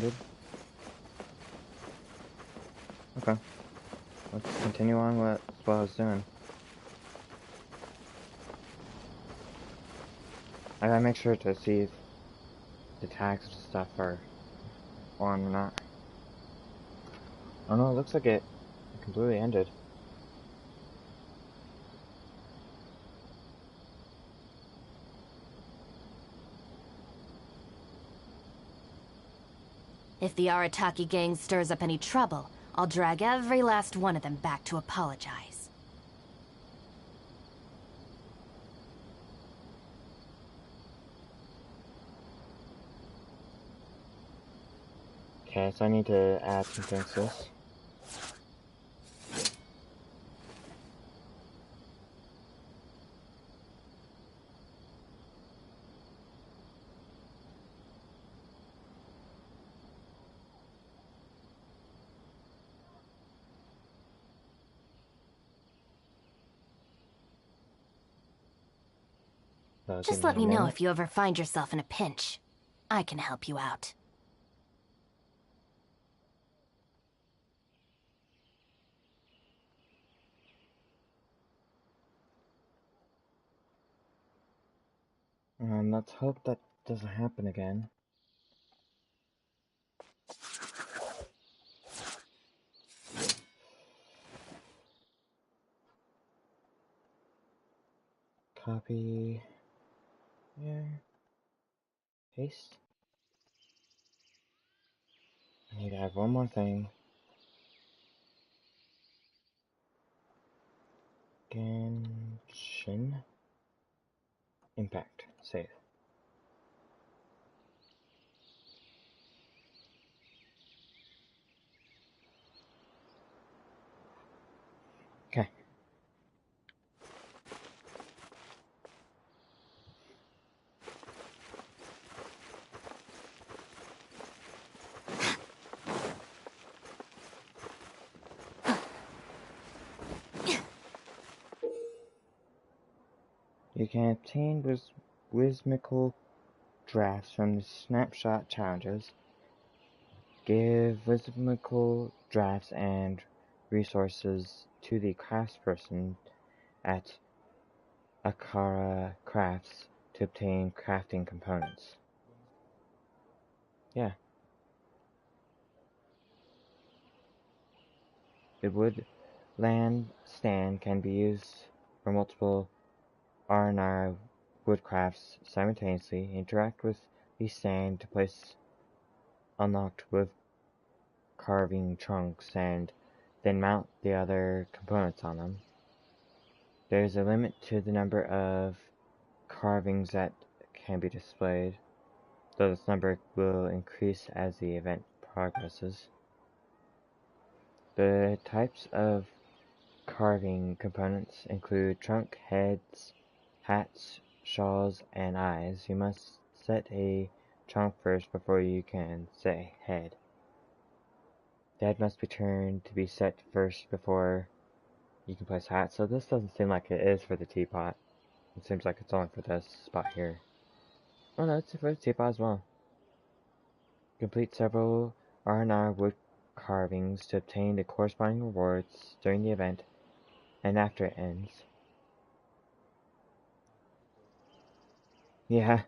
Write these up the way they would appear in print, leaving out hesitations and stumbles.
Good. Okay. Let's continue on with what I was doing. I gotta make sure to see if the tags and stuff are on or not. Oh no, it looks like it completely ended. If the Arataki gang stirs up any trouble, I'll drag every last one of them back to apologize. Okay, so I need to add some things to this. Give Just me let a me know minute. if you ever find yourself in a pinch. I can help you out. Let's hope that doesn't happen again. Copy. Here. Paste. I need to add one more thing. Genshin. Impact. Save. Okay. You can obtain whimsical drafts from the snapshot challenges. Give whimsical drafts and resources to the craftsperson at Akara Crafts to obtain crafting components. Yeah. The woodland stand can be used for multiple R&R woodcrafts simultaneously. Interact with the stand to place unlocked wood carving trunks and then mount the other components on them. There is a limit to the number of carvings that can be displayed, though this number will increase as the event progresses. The types of carving components include trunk, heads, hats, shawls, and eyes. You must set a trunk first before you can set head. The head must be turned to be set first before you can place hats, so this doesn't seem like it is for the teapot. It seems like it's only for this spot here. Oh no, it's for the teapot as well. Complete several R&R wood carvings to obtain the corresponding rewards during the event and after it ends. Yeah.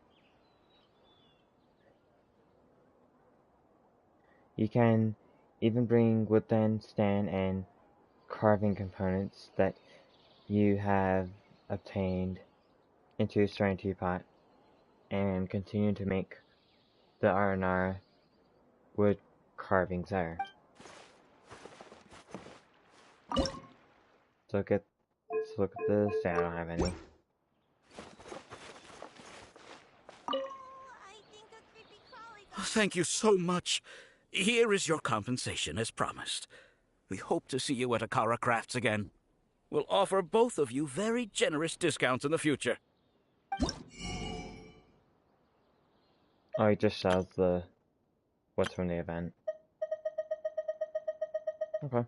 You can even bring woodland stand and carving components that you have obtained into a certain teapot and continue to make the R&R wood carvings there. So let's look at this. Yeah, I don't have any. Thank you so much. Here is your compensation as promised. We hope to see you at Akara Crafts again. We'll offer both of you very generous discounts in the future. Oh, he just shows the what's from the event. Okay.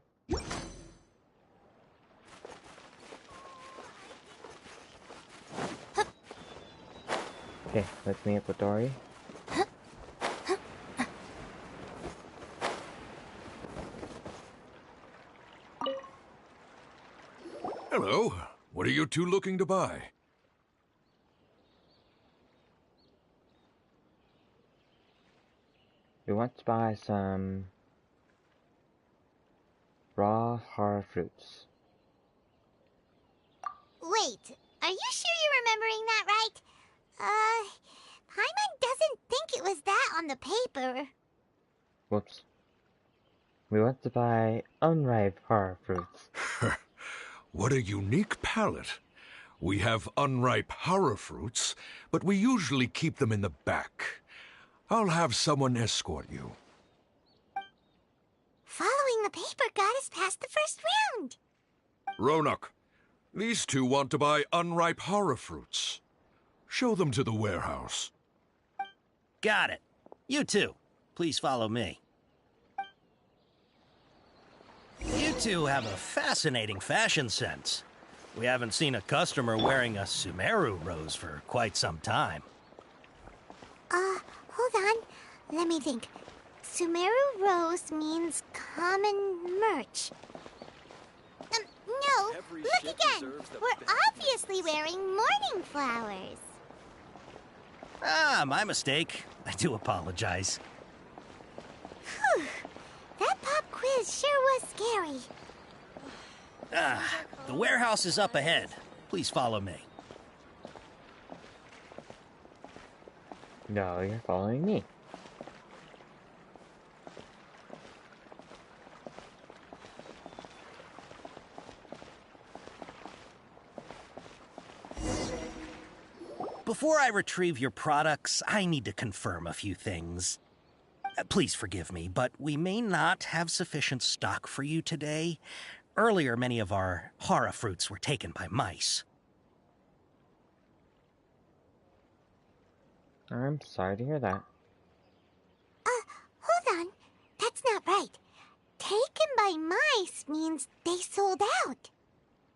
Okay, let's meet up with Dory. Hello. What are you two looking to buy? We want to buy some raw hard fruits. Wait, are you sure you're remembering that right? Paimon doesn't think it was that on the paper. Whoops. We want to buy unripe hard fruits. What a unique palate. We have unripe horror fruits, but we usually keep them in the back. I'll have someone escort you. Following the paper got us past the first round. Ronak, these two want to buy unripe horror fruits. Show them to the warehouse. Got it. You two, please follow me. You two have a fascinating fashion sense. We haven't seen a customer wearing a Sumeru rose for quite some time. Hold on. Let me think. Sumeru rose means common merch. No, look again. We're obviously wearing morning flowers. Ah, my mistake. I do apologize. Whew. That pop quiz sure was scary. The warehouse is up ahead. Please follow me. No, you're following me. Before I retrieve your products, I need to confirm a few things. Please forgive me, but we may not have sufficient stock for you today. Earlier, many of our hara fruits were taken by mice. I'm sorry to hear that. Hold on. That's not right. Taken by mice means they sold out.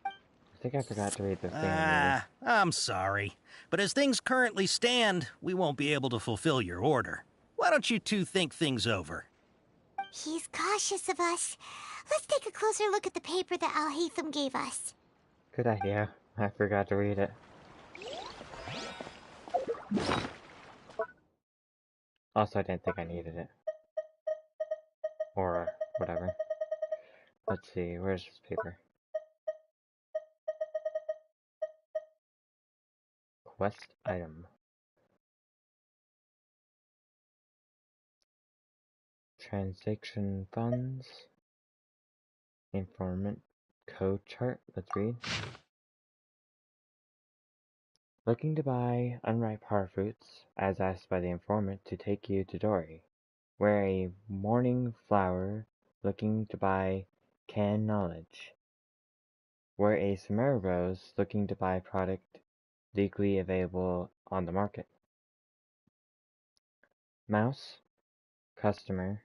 I think I forgot to read the thing. I'm sorry. But as things currently stand, we won't be able to fulfill your order. Why don't you two think things over? He's cautious of us. Let's take a closer look at the paper that Al-Haytham gave us. Good idea. I forgot to read it. Also, I didn't think I needed it. Or whatever. Let's see, where's this paper? Quest item. Transaction funds. Informant code chart. Let's read. Looking to buy unripe hard fruits, as asked by the informant to take you to Dory. Wear a morning flower. Looking to buy canned knowledge. Wear a Sumeru rose. Looking to buy product legally available on the market. Mouse. Customer.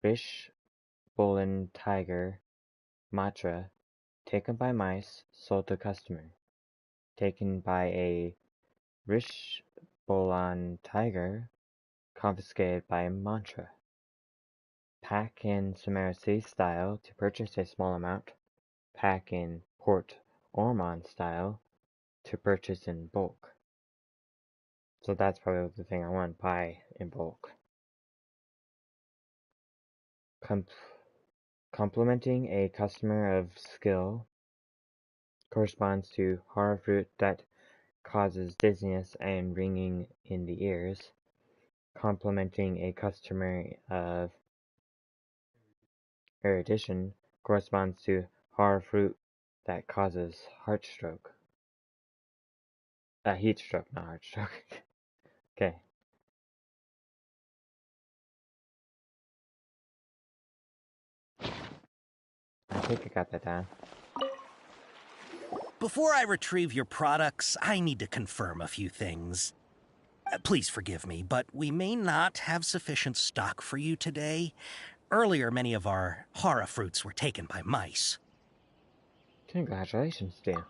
Fish. Bullen tiger. Matra. Taken by mice. Sold to customer. Taken by a Rish Bolan tiger. Confiscated by Mantra. Pack in Sumeru style to purchase a small amount. Pack in Port Ormond style to purchase in bulk. So that's probably the thing I want to buy in bulk. Complimenting a customer of skill corresponds to horror fruit that causes dizziness and ringing in the ears. Complimenting a customer of erudition corresponds to horror fruit that causes heart stroke. Heat stroke, not heart stroke. Okay. I think I got that down. Before I retrieve your products, I need to confirm a few things. Please forgive me, but we may not have sufficient stock for you today. Earlier, many of our hara fruits were taken by mice. Congratulations, Dan.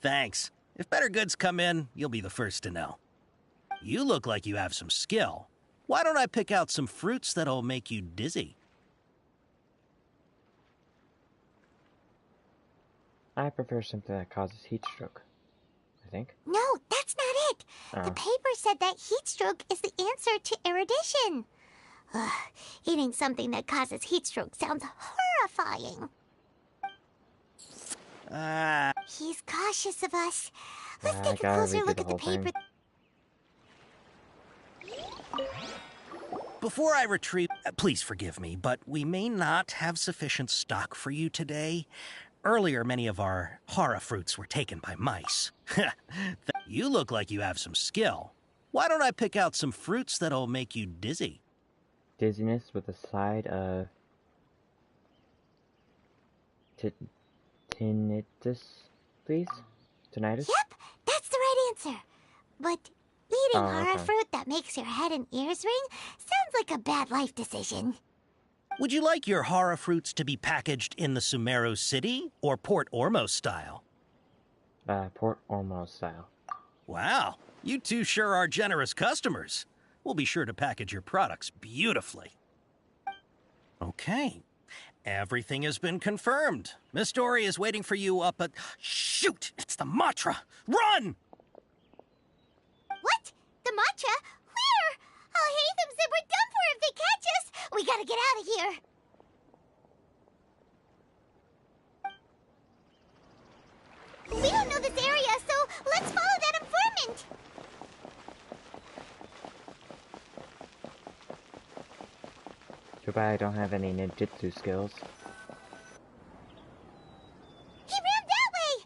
Thanks. If better goods come in, you'll be the first to know. You look like you have some skill. Why don't I pick out some fruits that'll make you dizzy? I prefer something that causes heat stroke, I think. No, that's not it. The Oh. paper said that heat stroke is the answer to erudition. Ugh, eating something that causes heat stroke sounds horrifying. He's cautious of us. Let's I take a gotta closer redo look the at the whole paper. thing. Before I retreat, please forgive me, but we may not have sufficient stock for you today. Earlier, many of our hara fruits were taken by mice. You look like you have some skill. Why don't I pick out some fruits that'll make you dizzy? Dizziness with a side of tinnitus, please? Tinnitus? Yep, that's the right answer. But eating Oh, hara okay. fruit that makes your head and ears ring sounds like a bad life decision. Would you like your hara fruits to be packaged in the Sumeru City or Port Ormos style? Port Ormos style. Wow, you two sure are generous customers. We'll be sure to package your products beautifully. Okay, everything has been confirmed. Miss Dory is waiting for you up at... Shoot! It's the Matra! Run! What? The matcha? Where? Al-Haytham said we're done for if they catch us. We gotta get out of here. We don't know this area, so let's follow that informant. Too bad I don't have any ninjutsu skills. He ran that way.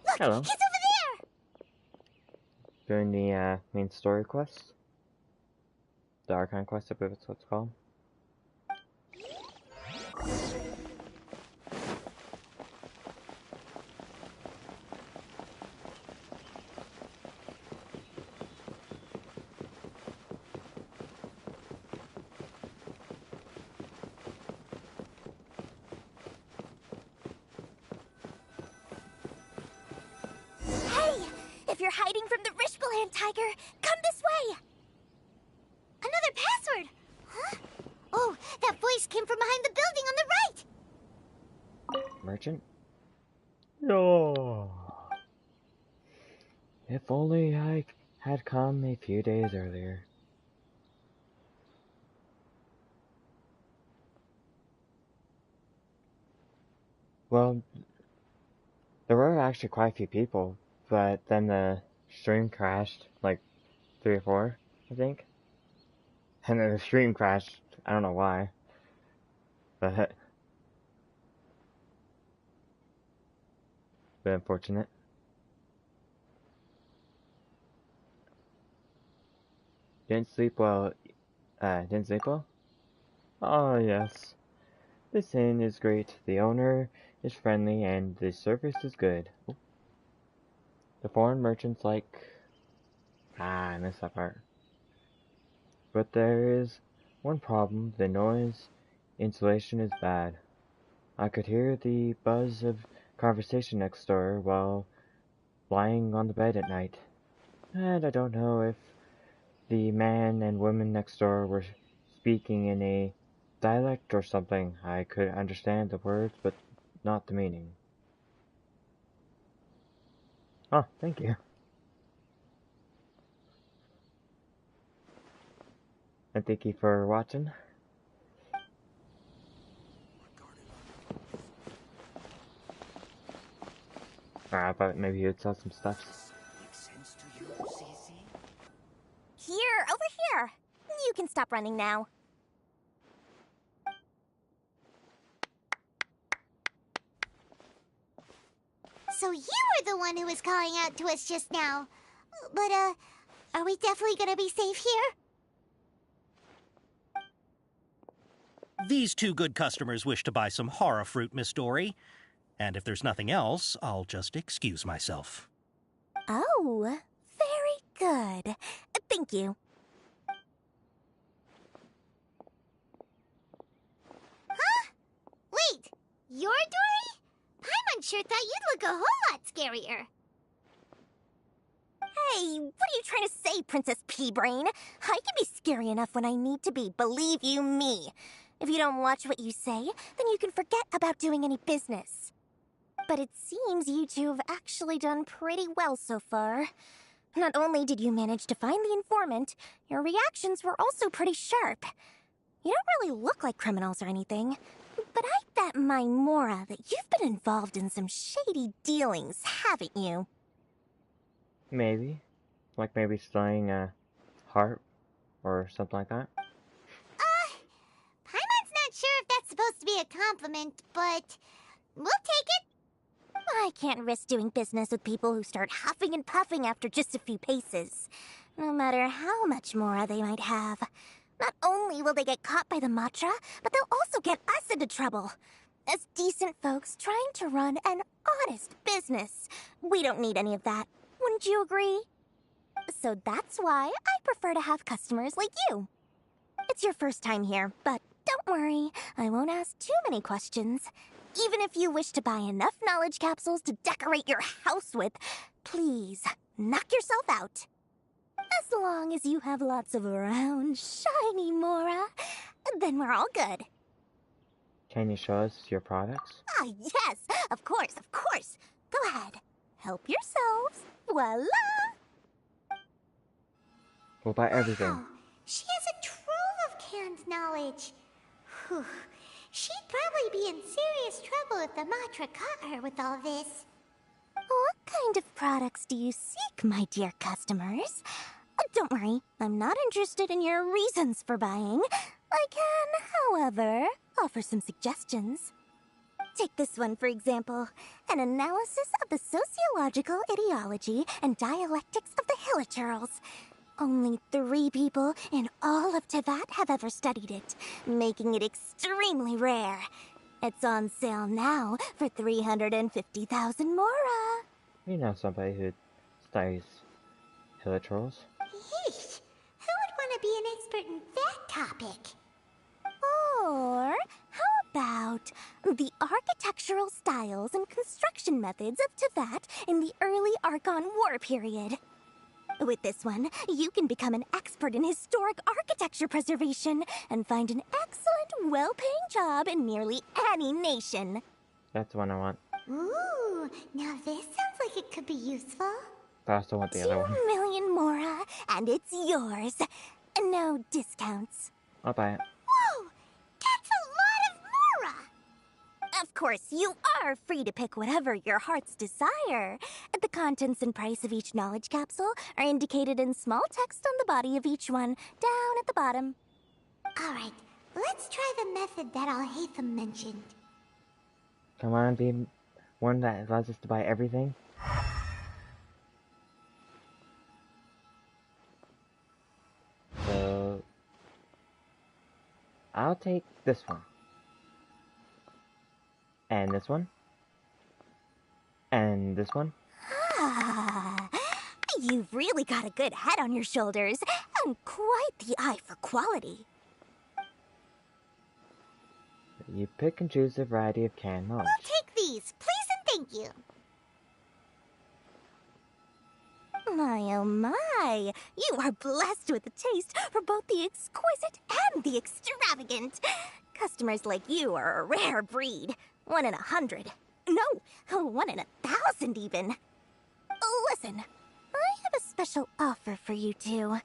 Look, Hello. he's over there. Doing the main story quest. The Archon quest, I believe that's what it's called. Hey, if you're hiding from the Rishgaland tiger, come this way. Another password. Huh? Oh, that voice came from behind the building on the right. Merchant? No. If only I had come a few days earlier. Well, there were actually quite a few people, but then the stream crashed, like 3 or 4, I think. And then the stream crashed, I don't know why. But unfortunate. Didn't sleep well. Didn't sleep well? Oh, yes. This inn is great. The owner is friendly and the service is good. Oh. The foreign merchants like... I missed that part. But there is one problem. The noise insulation is bad. I could hear the buzz of conversation next door while lying on the bed at night. And I don't know if the man and woman next door were speaking in a dialect or something. I could understand the words, but not the meaning. Oh, thank you. And thank you for watching. I thought maybe you'd sell some stuff. Here, over here. You can stop running now. So you were the one who was calling out to us just now. But, are we definitely gonna be safe here? These two good customers wish to buy some hara fruit, Miss Dory. And if there's nothing else, I'll just excuse myself. Oh, very good. Thank you. Huh? Wait, you're Dory? Paimon sure thought you'd look a whole lot scarier. Hey, what are you trying to say, Princess Pea-Brain? I can be scary enough when I need to be, believe you me. If you don't watch what you say, then you can forget about doing any business. But it seems you two have actually done pretty well so far. Not only did you manage to find the informant, your reactions were also pretty sharp. You don't really look like criminals or anything, but I bet my Mora that you've been involved in some shady dealings, haven't you? Maybe. Like maybe stealing a heart or something like that. Paimon's not sure if that's supposed to be a compliment, but we'll take it. I can't risk doing business with people who start huffing and puffing after just a few paces, no matter how much Mora they might have. Not only will they get caught by the Matra, but they'll also get us into trouble. As decent folks trying to run an honest business, we don't need any of that. Wouldn't you agree? So that's why I prefer to have customers like you. It's your first time here, but don't worry, I won't ask too many questions. Even if you wish to buy enough knowledge capsules to decorate your house with, please, knock yourself out. As long as you have lots of round, shiny Mora, then we're all good. Can you show us your products? Ah, yes, of course, of course. Go ahead, help yourselves. Voila! We'll buy everything. Wow, she has a trove of canned knowledge. Whew. She'd probably be in serious trouble if the Matra caught her with all this. What kind of products do you seek, my dear customers? Don't worry, I'm not interested in your reasons for buying. I can, however, offer some suggestions. Take this one, for example. An analysis of the sociological ideology and dialectics of the Hilichurls. Only 3 people in all of Teyvat have ever studied it, making it extremely rare. It's on sale now for 350,000 Mora. We know somebody who studies Hilichurls. Yeesh, who would want to be an expert in that topic? Or how about the architectural styles and construction methods of Teyvat in the early Archon War period? With this one, you can become an expert in historic architecture preservation and find an excellent, well-paying job in nearly any nation. That's the one I want. Ooh, now this sounds like it could be useful. But I also want the other one. 2 million Mora, and it's yours. No discounts. I'll buy it. Whoa! That's a lot of Mora! Of course, you are free to pick whatever your heart's desire. The contents and price of each knowledge capsule are indicated in small text on the body of each one, down at the bottom. Alright, let's try the method that Al-Haytham mentioned. Come on, be one that allows us to buy everything. So I'll take this one. And this one. And this one. Ah, you've really got a good head on your shoulders, and quite the eye for quality. You pick and choose a variety of canned knowledge. We'll take these, please and thank you. My, oh my, you are blessed with a taste for both the exquisite and the extravagant. Customers like you are a rare breed. 1 in 100. No, 1 in 1,000 even. Listen, I have a special offer for you two.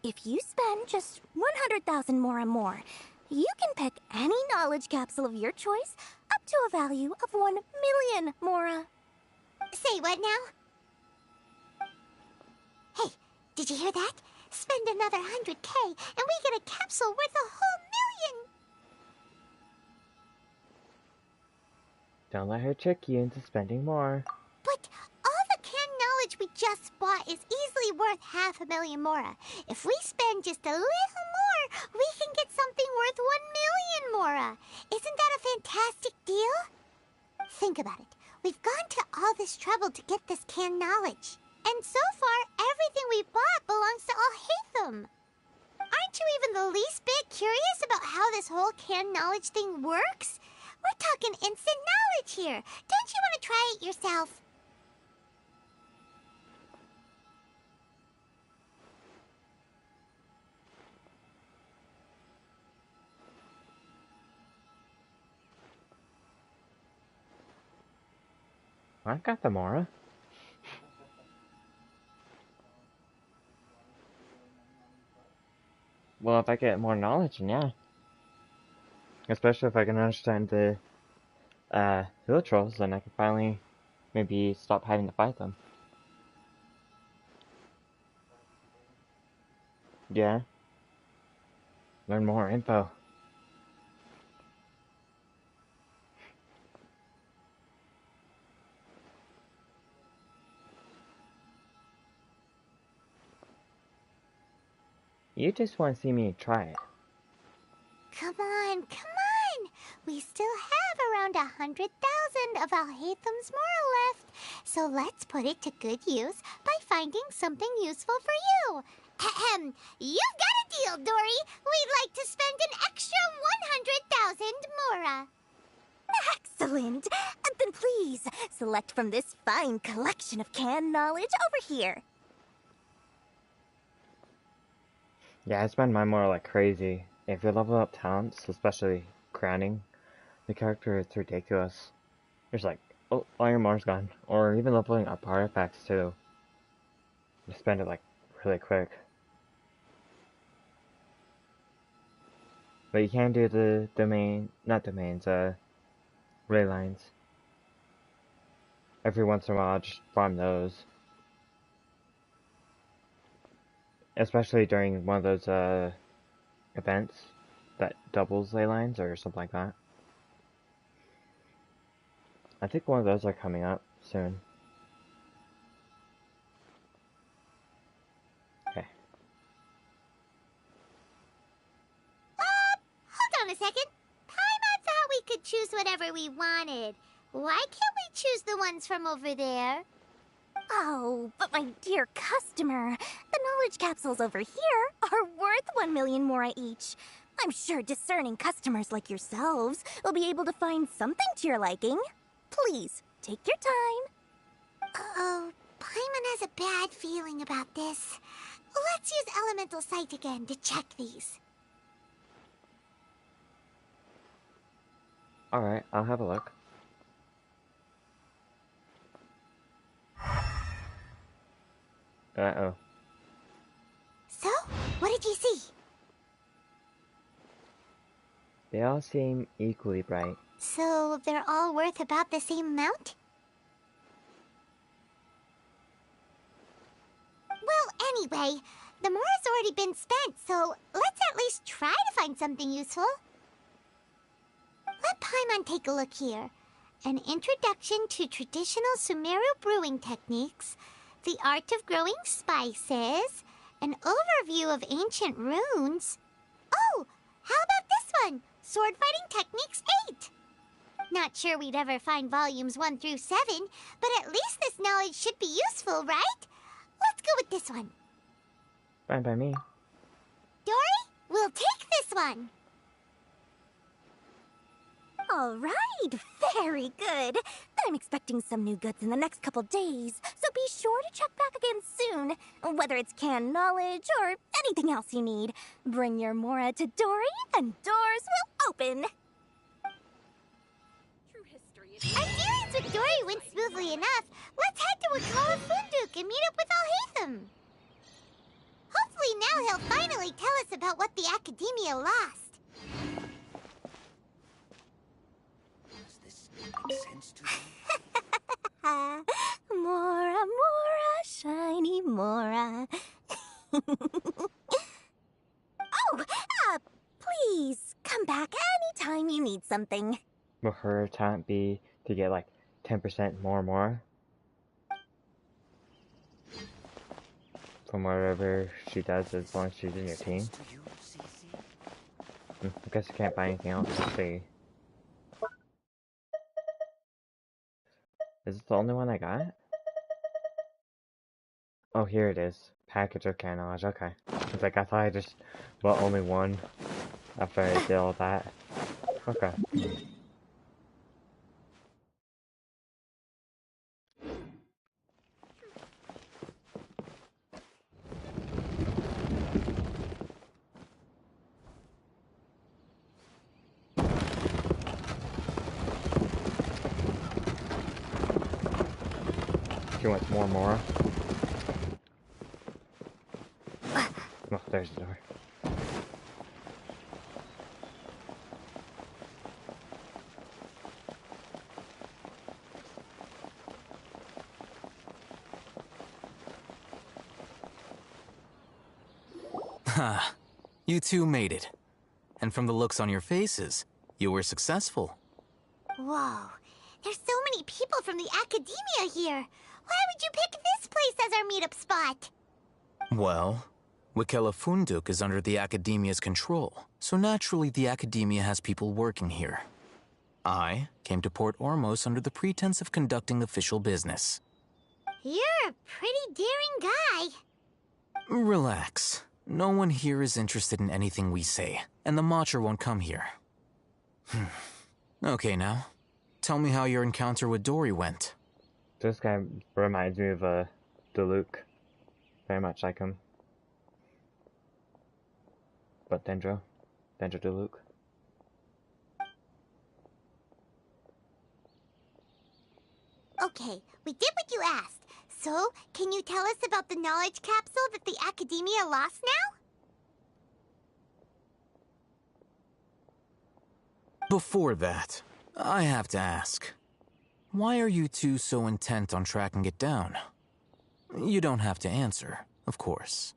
If you spend just 100,000 more, you can pick any knowledge capsule of your choice up to a value of 1 million Mora. Say what now? Hey, did you hear that? Spend another 100K and we get a capsule worth a whole million! Don't let her trick you into spending more. But all the canned knowledge we just bought is easily worth 500,000 Mora. If we spend just a little more, we can get something worth 1 million Mora. Isn't that a fantastic deal? Think about it. We've gone to all this trouble to get this canned knowledge. And so far, everything we bought belongs to Al-Haytham. Aren't you even the least bit curious about how this whole canned knowledge thing works? We're talking instant knowledge here. Don't you want to try it yourself? I got the Mora. Well, if I get more knowledge, then yeah. Especially if I can understand the hill trolls, then I can finally maybe stop having to fight them. Yeah. Learn more info. You just want to see me try it. Come on, come on! We still have around 100,000 of Alhaitham's Mora left, so let's put it to good use by finding something useful for you. Ahem, you've got a deal, Dory. We'd like to spend an extra 100,000 Mora. Excellent. Then please, select from this fine collection of canned knowledge over here. Yeah, I spend mine more like crazy. If you level up talents, especially crowning the character, it's ridiculous. There's like, oh, all your Mara's gone. Or even leveling up artifacts too. You spend it like really quick. But you can do the ray lines. Every once in a while, I'll just farm those. Especially during one of those, events that doubles ley lines or something like that. I think one of those are coming up soon. Okay. Hold on a second. Paimon thought we could choose whatever we wanted. Why can't we choose the ones from over there? Oh, but my dear customer, the knowledge capsules over here are worth 1 million Mora each. I'm sure discerning customers like yourselves will be able to find something to your liking. Please, take your time. Uh-oh, Paimon has a bad feeling about this. Let's use Elemental Sight again to check these. Alright, I'll have a look. Uh-oh. So, what did you see? They all seem equally bright. So, they're all worth about the same amount? Well, anyway, the Mora's already been spent, so let's at least try to find something useful. Let Paimon take a look here. An introduction to traditional Sumeru brewing techniques, the art of growing spices, an overview of ancient runes. Oh, how about this one? Sword Fighting Techniques 8. Not sure we'd ever find volumes 1 through 7, but at least this knowledge should be useful, right? Let's go with this one. Fine by me. Dory, we'll take this one. All right, very good. I'm expecting some new goods in the next couple days, so be sure to check back again soon. Whether it's canned knowledge or anything else you need, bring your Mora to Dory and doors will open. Our dealings with Dory went smoothly enough. Let's head to Wakala Funduk and meet up with Alhaitham. Hopefully now he'll finally tell us about what the Academia lost. Sense to you? Mora, Mora, shiny Mora. Please, come back anytime you need something. Will her talent be to get like 10% more from whatever she does as long as she's in your team? I guess I can't buy anything else. Let's see. Is this the only one I got? Oh, here it is. Package of knowledge. Okay. It's like I thought I just bought only one after I did all that. Okay. She wants more Mora. Oh, there's the door. Ha! You two made it. And from the looks on your faces, you were successful. Whoa, there's so many people from the academia here. Why would you pick this place as our meetup spot? Well, Wikela Funduk is under the academia's control, so naturally the academia has people working here. I came to Port Ormos under the pretense of conducting official business. You're a pretty daring guy. Relax. No one here is interested in anything we say, and the Matcher won't come here. Okay, now, tell me how your encounter with Dory went. This guy reminds me of Diluc. Very much like him. But Dendro Diluc. Okay, we did what you asked. So, can you tell us about the knowledge capsule that the academia lost now? Before that, I have to ask, why are you two so intent on tracking it down? You don't have to answer, of course.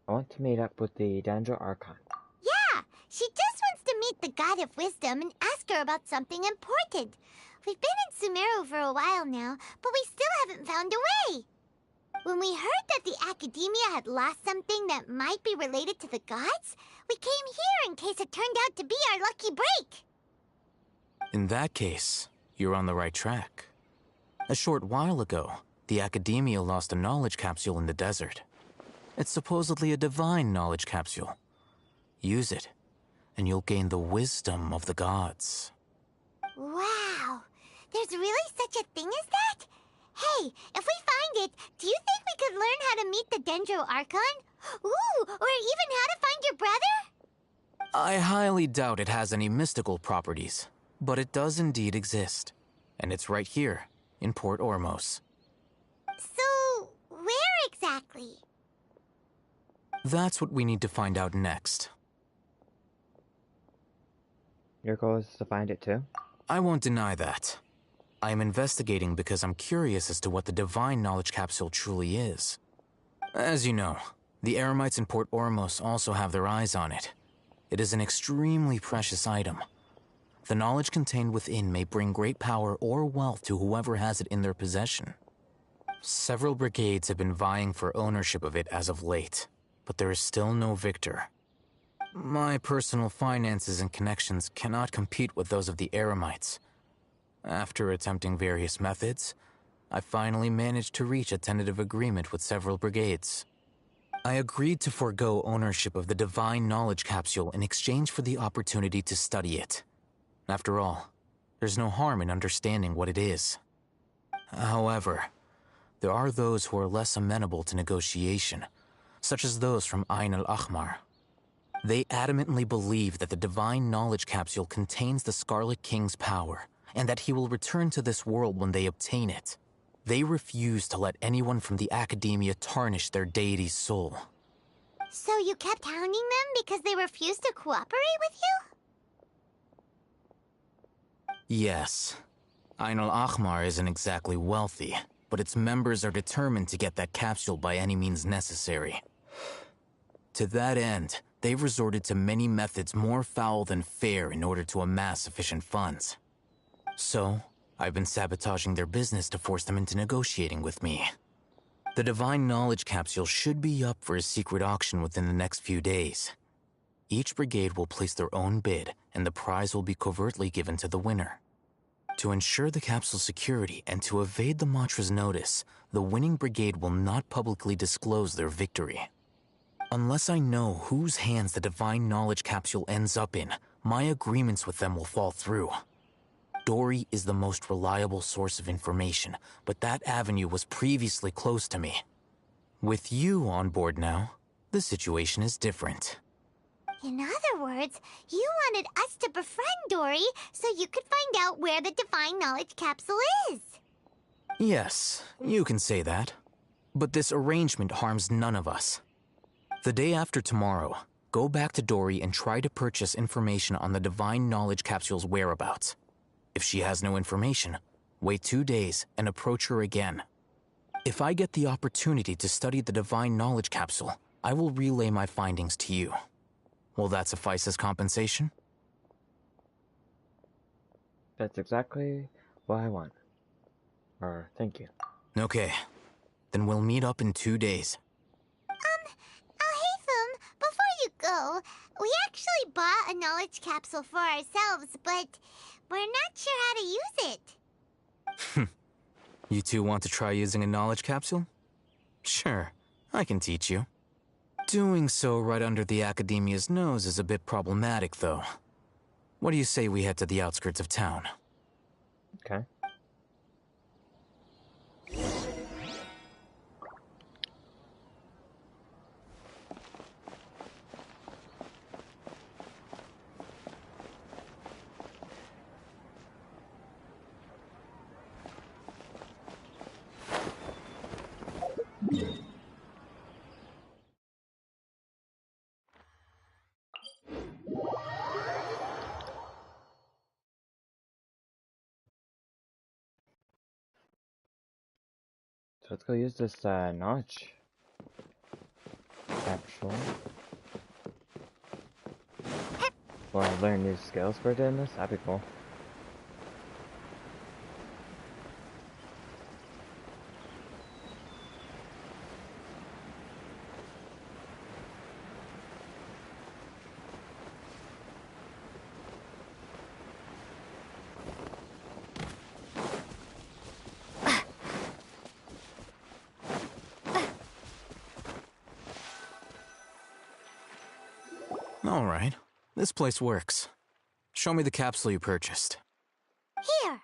I want to meet up with the Dendro Archon. Yeah, she just wants to meet the God of Wisdom and ask her about something important. We've been in Sumeru for a while now, but we still haven't found a way. When we heard that the academia had lost something that might be related to the gods, we came here in case it turned out to be our lucky break. In that case, you're on the right track. A short while ago, the academia lost a knowledge capsule in the desert. It's supposedly a divine knowledge capsule. Use it, and you'll gain the wisdom of the gods. Wow, there's really such a thing as that? Hey, if we find it, do you think we could learn how to meet the Dendro Archon? Ooh, or even how to find your brother? I highly doubt it has any mystical properties, but it does indeed exist. And it's right here, in Port Ormos. So, where exactly? That's what we need to find out next. Your goal is to find it too? I won't deny that. I am investigating because I'm curious as to what the divine knowledge capsule truly is. As you know, the Eremites in Port Ormos also have their eyes on it. It is an extremely precious item. The knowledge contained within may bring great power or wealth to whoever has it in their possession. Several brigades have been vying for ownership of it as of late, but there is still no victor. My personal finances and connections cannot compete with those of the Eremites. After attempting various methods, I finally managed to reach a tentative agreement with several brigades. I agreed to forego ownership of the divine knowledge capsule in exchange for the opportunity to study it. After all, there's no harm in understanding what it is. However, there are those who are less amenable to negotiation, such as those from Ain al-Ahmar. They adamantly believe that the divine knowledge capsule contains the Scarlet King's power, and that he will return to this world when they obtain it. They refuse to let anyone from the academia tarnish their deity's soul. So you kept hounding them because they refused to cooperate with you? Yes. Ain al-Ahmar isn't exactly wealthy, but its members are determined to get that capsule by any means necessary. To that end, they've resorted to many methods more foul than fair in order to amass sufficient funds. So, I've been sabotaging their business to force them into negotiating with me. The divine knowledge capsule should be up for a secret auction within the next few days. Each brigade will place their own bid, and the prize will be covertly given to the winner. To ensure the capsule's security and to evade the Matra's notice, the winning brigade will not publicly disclose their victory. Unless I know whose hands the divine knowledge capsule ends up in, my agreements with them will fall through. Dory is the most reliable source of information, but that avenue was previously closed to me. With you on board now, the situation is different. In other words, you wanted us to befriend Dory so you could find out where the divine knowledge capsule is. Yes, you can say that. But this arrangement harms none of us. The day after tomorrow, go back to Dory and try to purchase information on the Divine Knowledge Capsule's whereabouts. If she has no information, wait 2 days and approach her again. If I get the opportunity to study the Divine Knowledge Capsule, I will relay my findings to you. Will that suffice as compensation? That's exactly what I want. Or, thank you. Okay. Then we'll meet up in 2 days. Alhaitham, before you go, we actually bought a knowledge capsule for ourselves, but we're not sure how to use it. You two want to try using a knowledge capsule? Sure, I can teach you. Doing so right under the Academia's nose is a bit problematic, though. What do you say we head to the outskirts of town? Okay. So let's go use this knowledge capsule. Well, learn new skills for doing this? That'd be cool. Alright, this place works. Show me the capsule you purchased. Here.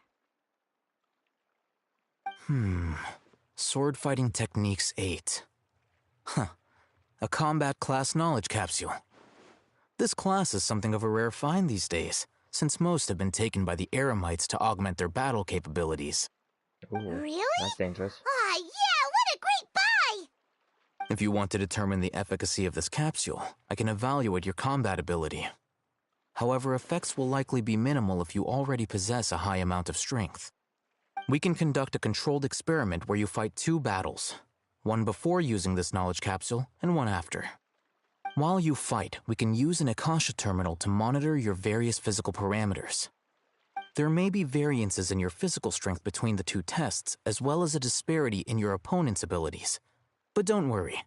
Sword Fighting Techniques 8. Huh. A combat class knowledge capsule. This class is something of a rare find these days, since most have been taken by the Eremites to augment their battle capabilities. Ooh, Really? that's dangerous. Aw, yeah, what a great buy! If you want to determine the efficacy of this capsule, I can evaluate your combat ability. However, effects will likely be minimal if you already possess a high amount of strength. We can conduct a controlled experiment where you fight 2 battles, one before using this knowledge capsule and one after. While you fight, we can use an Akasha terminal to monitor your various physical parameters. There may be variances in your physical strength between the 2 tests, as well as a disparity in your opponent's abilities. But don't worry,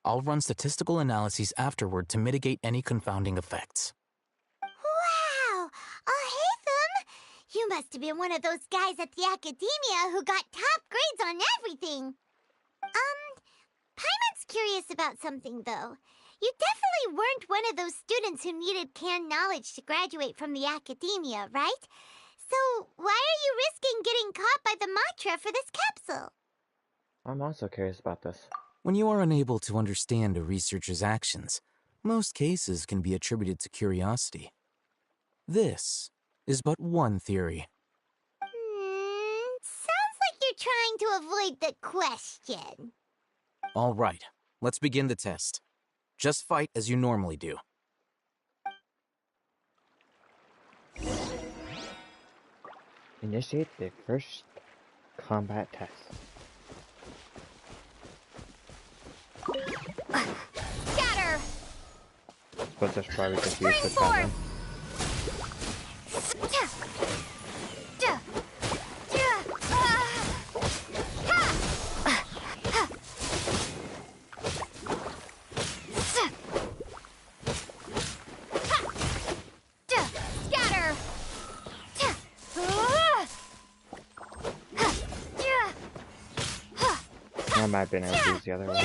I'll run statistical analyses afterward to mitigate any confounding effects. Wow! Alhaitham! You must have been one of those guys at the Academia who got top grades on everything. Paimon's curious about something, though. You definitely weren't one of those students who needed canned knowledge to graduate from the Academia, right? So, why are you risking getting caught by the Matra for this capsule? I'm also curious about this. When you are unable to understand a researcher's actions, most cases can be attributed to curiosity. This is but one theory. Sounds like you're trying to avoid the question. All right, let's begin the test. Just fight as you normally do. Initiate the first combat test. Scatter! Suppose I should probably just use this Spring one. Scatter! I might have been able to use the other one.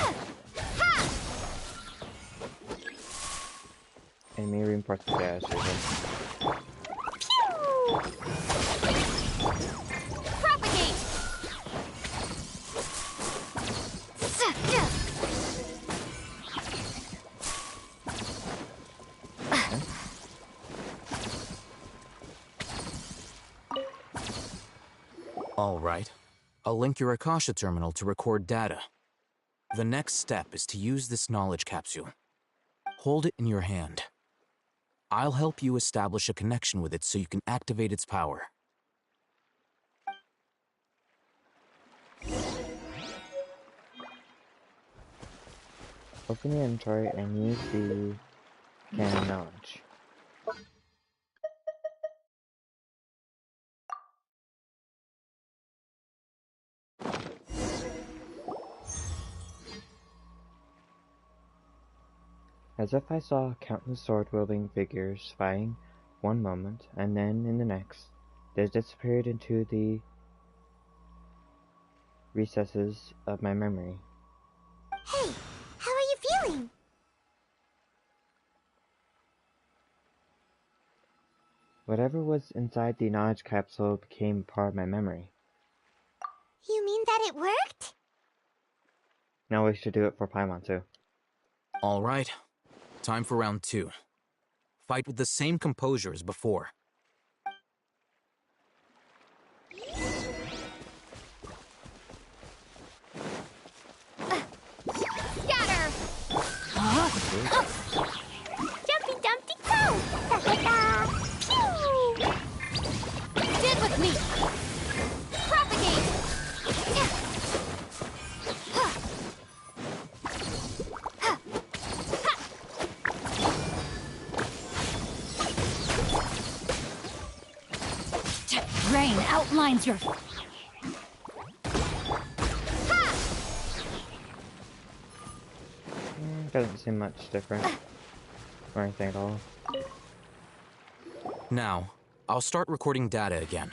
Enemy reinforced the gas. Propagate! All right. I'll link your Akasha terminal to record data. The next step is to use this knowledge capsule. Hold it in your hand. I'll help you establish a connection with it so you can activate its power. Open the inventory and use the Canon Knowledge. As if I saw countless sword-wielding figures fighting one moment, and then in the next, they disappeared into the recesses of my memory. Hey, how are you feeling? Whatever was inside the knowledge capsule became part of my memory. You mean that it worked? Now we should do it for Paimon too. All right. Time for round 2. Fight with the same composure as before. Scatter! Jumpy Dumpty Go! Da-da-da! Pew! Stand with me! Propagate! Rain outlines your... Doesn't seem much different. Or anything at all. Now, I'll start recording data again.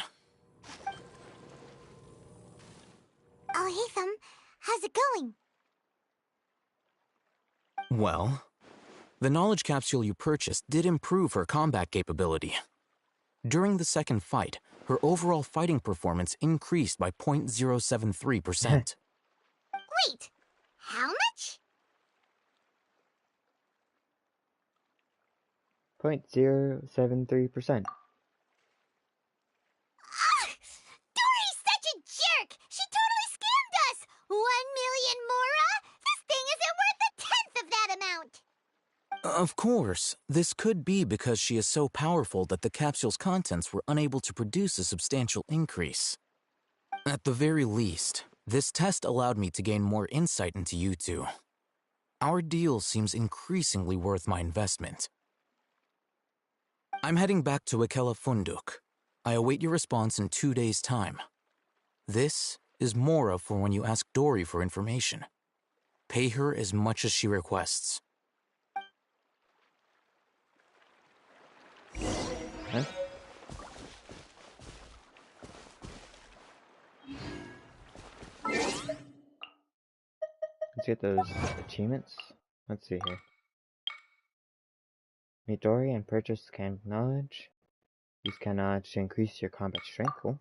Oh, Heatham, how's it going? Well, the knowledge capsule you purchased did improve her combat capability. During the second fight, her overall fighting performance increased by 0.073%. Wait, how much? 0.073%. Dory's such a jerk! She totally scammed us! 1 million mora? This thing isn't worth a tenth of that amount! Of course, this could be because she is so powerful that the capsule's contents were unable to produce a substantial increase. At the very least, this test allowed me to gain more insight into you two. Our deal seems increasingly worth my investment. I'm heading back to Ikela Funduk. I await your response in 2 days' time. This is Mora for when you ask Dory for information. Pay her as much as she requests. Huh? Let's get those achievements. Let's see here. Meet Dory and purchase Can Knowledge. Use Can Knowledge to increase your combat strength. Cool.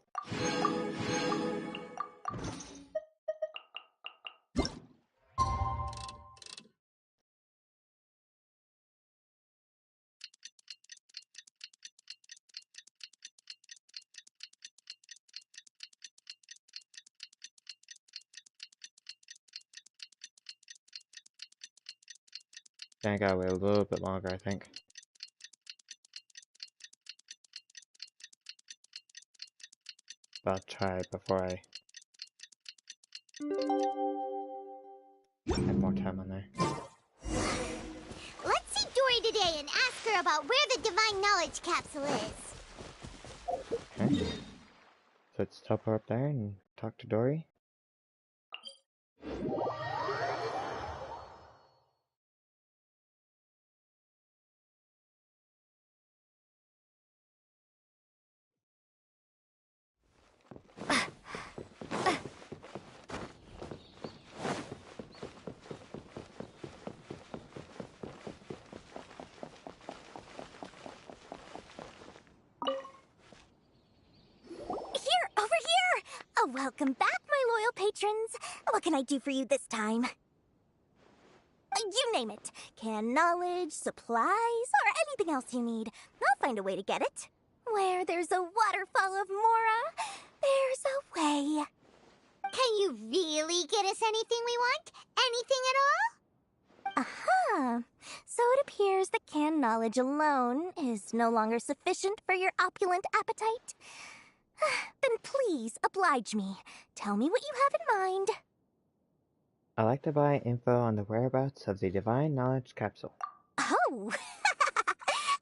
I gotta wait a little bit longer, I think. But I'll try before I have more time on there. Let's see Dory today and ask her about where the Divine Knowledge Capsule is. Okay. So let's teleport up there and talk to Dory. Over here! Oh, welcome back, my loyal patrons. What can I do for you this time? You name it. Can knowledge, supplies, or anything else you need. I'll find a way to get it. Where there's a waterfall of Mora, there's a way. Can you really get us anything we want? Anything at all? Aha! So it appears that canned knowledge alone is no longer sufficient for your opulent appetite. Then please, oblige me. Tell me what you have in mind. I'd like to buy info on the whereabouts of the Divine Knowledge Capsule. Oh!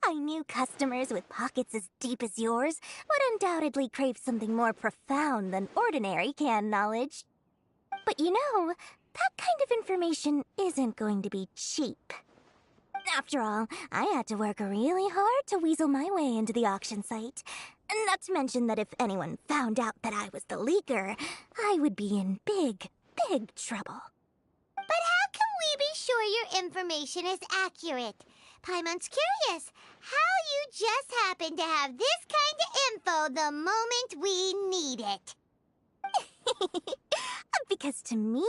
I knew customers with pockets as deep as yours would undoubtedly crave something more profound than ordinary canned knowledge. But you know, that kind of information isn't going to be cheap. After all, I had to work really hard to weasel my way into the auction site. Not to mention that if anyone found out that I was the leaker, I would be in big, big trouble. But how can we be sure your information is accurate? Paimon's curious how you just happen to have this kind of info the moment we need it. Because to me,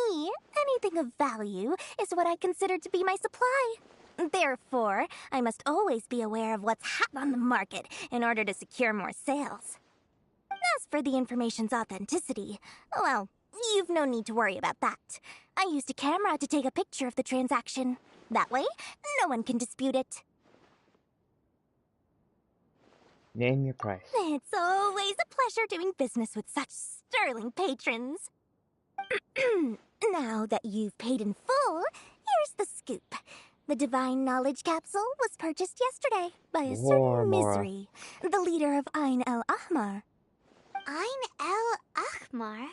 anything of value is what I consider to be my supply. Therefore, I must always be aware of what's hot on the market in order to secure more sales. As for the information's authenticity, well, you've no need to worry about that. I used a camera to take a picture of the transaction. That way, no one can dispute it. Name your price. It's always a pleasure doing business with such sterling patrons. Now that you've paid in full, here's the scoop. The Divine Knowledge Capsule was purchased yesterday by a certain Misery, the leader of Ain el-Ahmar. Ain el-Ahmar?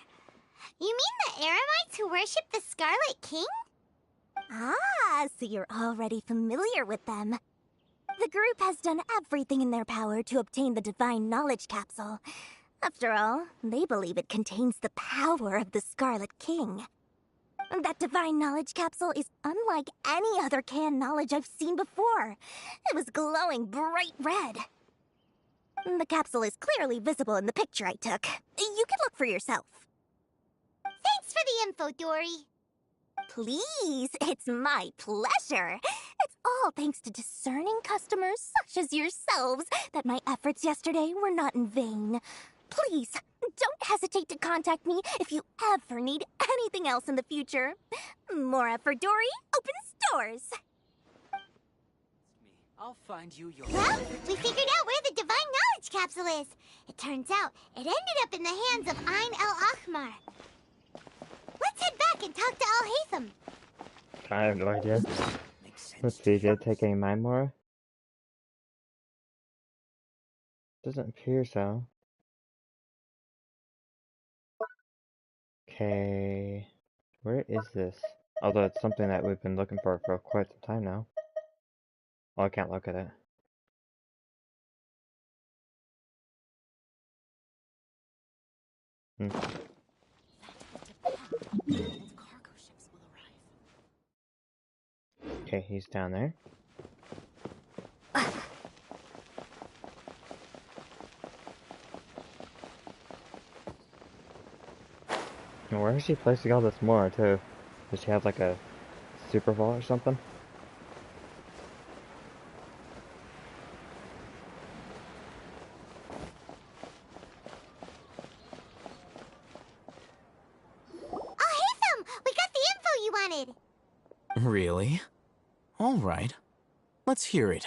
You mean the Eremites who worship the Scarlet King? Ah, so you're already familiar with them. The group has done everything in their power to obtain the Divine Knowledge Capsule. After all, they believe it contains the power of the Scarlet King. That Divine Knowledge Capsule is unlike any other canned knowledge I've seen before. It was glowing bright red. The capsule is clearly visible in the picture I took. You can look for yourself. Thanks for the info, Dory. Please, it's my pleasure. It's all thanks to discerning customers such as yourselves that my efforts yesterday were not in vain. Please, don't hesitate to contact me if you ever need anything else in the future. More effort, Dory, opens doors. I'll find you your... Well, we figured out where the Divine Knowledge Capsule is. It turns out it ended up in the hands of Ain el-Ahmar. Let's head back and talk to Al-Haytham. I have no idea. Let's see, did it take any mine more? Doesn't appear so. Okay, where is this? Although it's something that we've been looking for quite some time now. Well, I can't look at it. Okay, he's down there. And where is she placing all this more, too? Does she have like a super vault or something? Al-Haytham, we got the info you wanted. Really? All right. Let's hear it.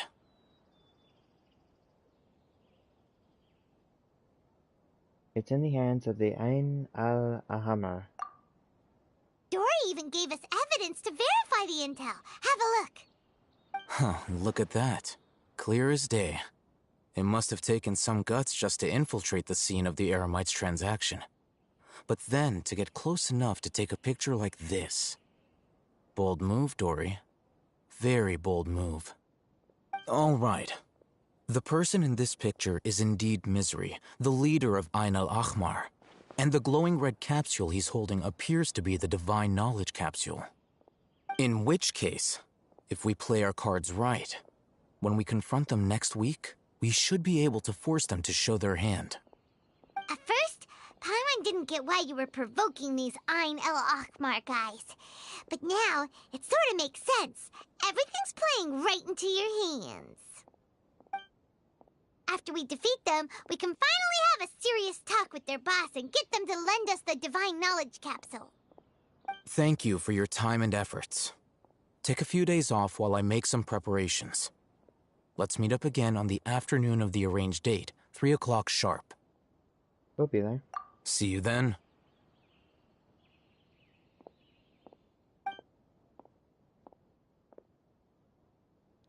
It's in the hands of the Ain al-Ahmar. Dory even gave us evidence to verify the intel. Have a look. Huh, look at that. Clear as day. It must have taken some guts just to infiltrate the scene of the Eremites' transaction. But then to get close enough to take a picture like this. Bold move, Dory. Very bold move. All right. The person in this picture is indeed Misery, the leader of Ain el-Ahmar. And the glowing red capsule he's holding appears to be the Divine Knowledge Capsule. In which case, if we play our cards right, when we confront them next week, we should be able to force them to show their hand. At first, Paimon didn't get why you were provoking these Ain el-Ahmar guys. But now, it sort of makes sense. Everything's playing right into your hands. After we defeat them, we can finally have a serious talk with their boss and get them to lend us the Divine Knowledge Capsule. Thank you for your time and efforts. Take a few days off while I make some preparations. Let's meet up again on the afternoon of the arranged date, 3 o'clock sharp. We'll be there. See you then.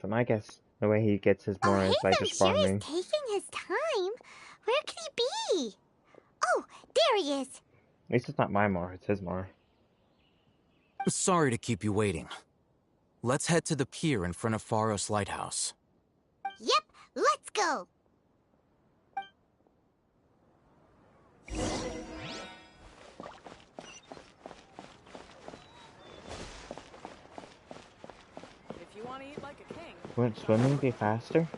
So I guess the way he gets his more is by just sure farming. is taking his time. Where could he be? Oh, there he is. At least it's not my more, it's his more. Sorry to keep you waiting. Let's head to the pier in front of Faros Lighthouse. Yep, let's go. If you want to eat like a king. Wouldn't swimming be faster?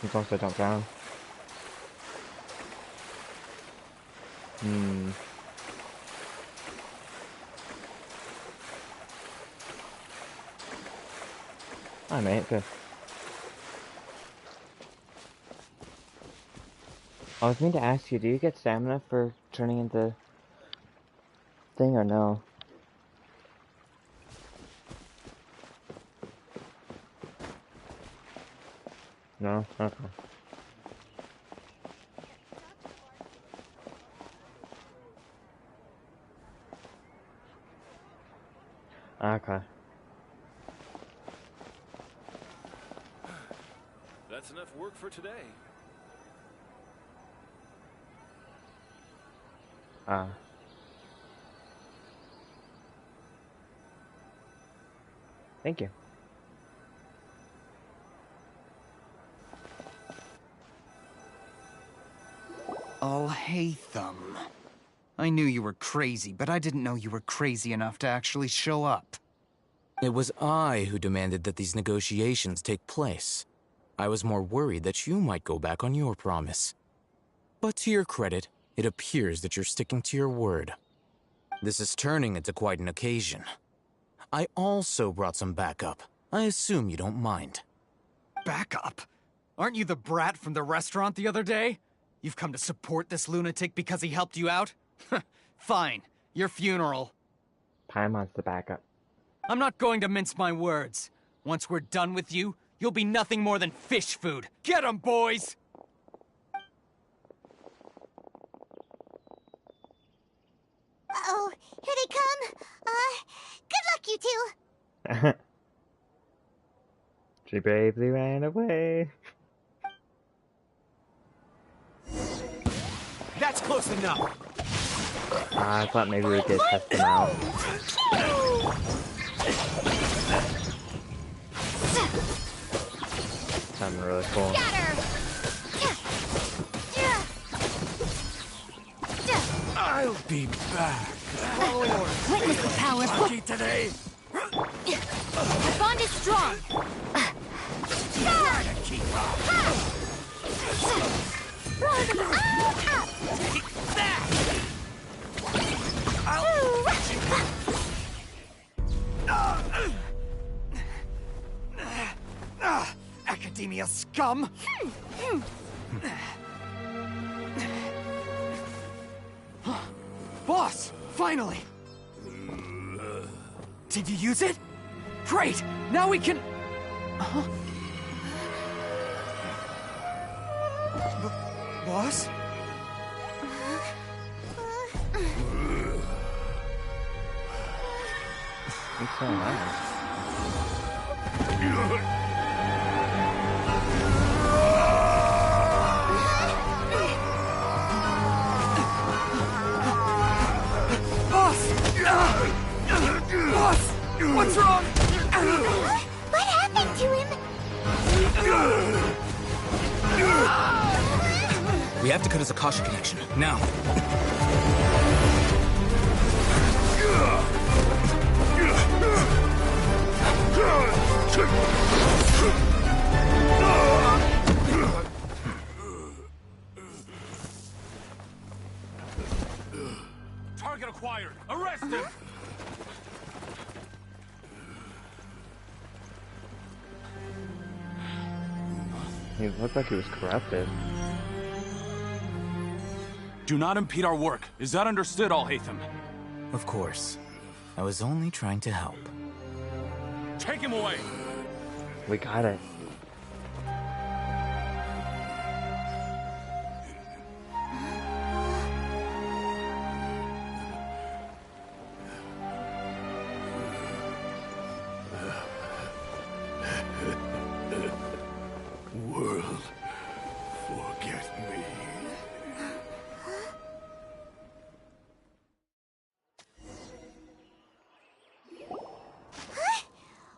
As long as I don't drown. Hi mate, good. I was meant to ask you, do you get stamina for turning into thing or no? No? Okay. Okay. That's enough work for today. Thank you. Oh, hey, Thumb. I knew you were crazy, but I didn't know you were crazy enough to actually show up. It was I who demanded that these negotiations take place. I was more worried that you might go back on your promise. But to your credit, it appears that you're sticking to your word. This is turning into quite an occasion. I also brought some backup. I assume you don't mind. Backup? Aren't you the brat from the restaurant the other day? You've come to support this lunatic because he helped you out? Fine. Your funeral. Paimon's the backup. I'm not going to mince my words. Once we're done with you, you'll be nothing more than fish food. Get 'em, boys! Uh-oh, here they come. Good luck, you two. She bravely ran away. That's close enough. I thought maybe we could test them out. Something really cool. I'll be back. Witness the power. Lucky today. The bond is strong. Try to keep up. Take that. Academia scum! Boss! Finally! Did you use it? Great! Now we can... Boss? He's so nice. Boss! What's wrong? What happened to him? We have to cut his Akasha connection, now. Target acquired. Arrest him. He looked like he was corrupted. Do not impede our work. Is that understood, Alhaitham? Of course. I was only trying to help. Take him away! We got it. World, forget me.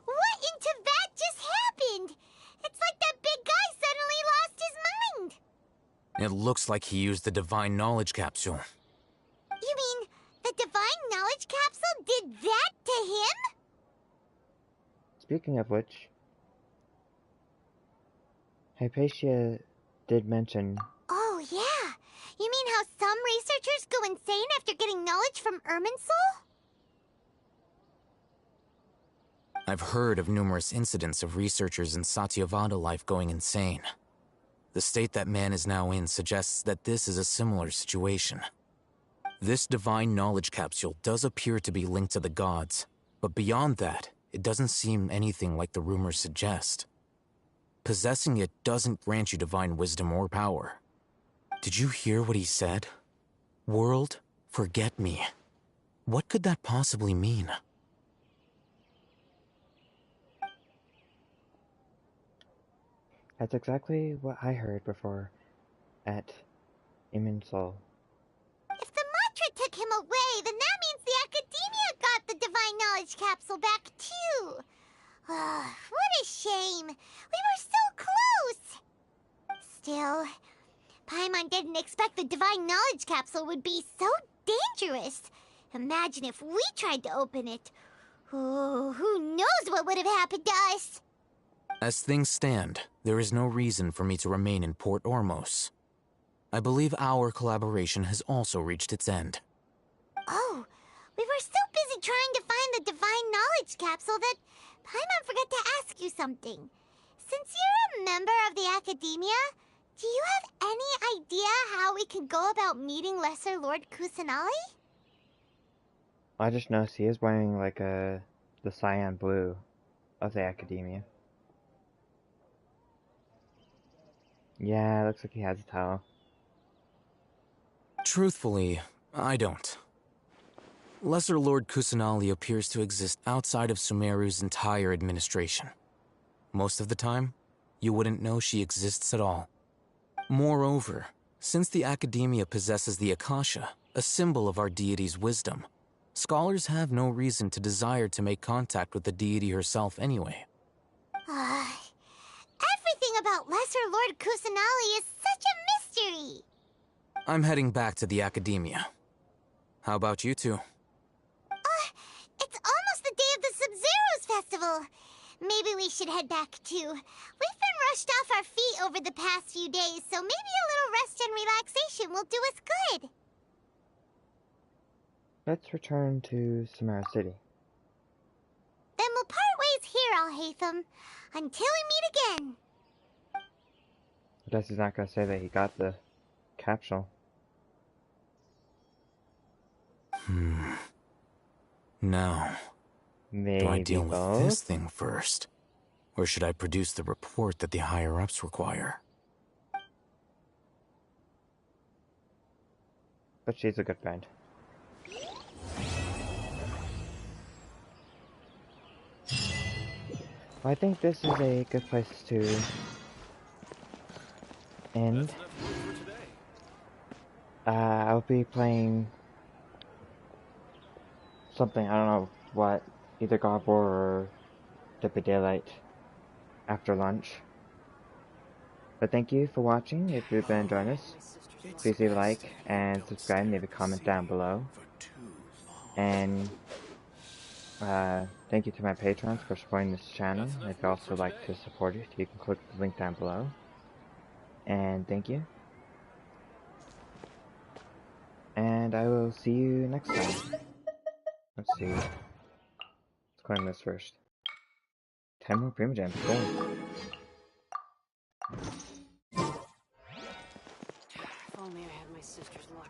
What into that just happened? It's like that big guy suddenly lost his mind. It looks like he used the divine knowledge capsule. You mean the divine knowledge capsule did that to him? Speaking of which, Hypatia did mention... Oh, yeah. You mean how some researchers go insane after getting knowledge from Irminsul? I've heard of numerous incidents of researchers in Satyavada life going insane. The state that man is now in suggests that this is a similar situation. This divine knowledge capsule does appear to be linked to the gods, but beyond that, it doesn't seem anything like the rumors suggest. Possessing it doesn't grant you divine wisdom or power. Did you hear what he said? World, forget me. What could that possibly mean? That's exactly what I heard before at Irminsul. If the mantra took him away, then that means the Academia got the divine knowledge capsule back too. What a shame. We were so close. Still, Paimon didn't expect the divine knowledge capsule would be so dangerous. Imagine if we tried to open it. Oh, who knows what would have happened to us? As things stand, there is no reason for me to remain in Port Ormos. I believe our collaboration has also reached its end. Oh, we were so busy trying to find the divine knowledge capsule that Paimon forgot to ask you something. Since you're a member of the Academia, do you have any idea how we can go about meeting Lesser Lord Kusanali? I just noticed he is wearing like the cyan blue of the Academia. Yeah, looks like he has a towel. Truthfully, I don't. Lesser Lord Kusanali appears to exist outside of Sumeru's entire administration. Most of the time, you wouldn't know she exists at all. Moreover, since the Academia possesses the Akasha, a symbol of our deity's wisdom, scholars have no reason to desire to make contact with the deity herself anyway. Everything about Lesser Lord Kusanali is such a mystery! I'm heading back to the Academia. How about you two? It's almost the day of the Sub-Zero's festival. Maybe we should head back too. We've been rushed off our feet over the past few days, so maybe a little rest and relaxation will do us good. Let's return to Sumeru City. Then we'll part ways here, Alhaitham, until we meet again. I guess he's not gonna say that he got the capsule. Now, Maybe do I deal both? with this thing first? Or should I produce the report that the higher-ups require? But she's a good friend. Well, I think this is a good place to end. I'll be playing something, I don't know what, either God of War or Dead by Daylight after lunch. But thank you for watching. If you've been enjoying this, please leave a like and subscribe, leave a comment down below. And thank you to my patrons for supporting this channel. If you'd also like to support it, you can click the link down below. And thank you. And I will see you next time. Let's see. Let's claim this first. 10 more Prima Gems. Cool. my sister's locker.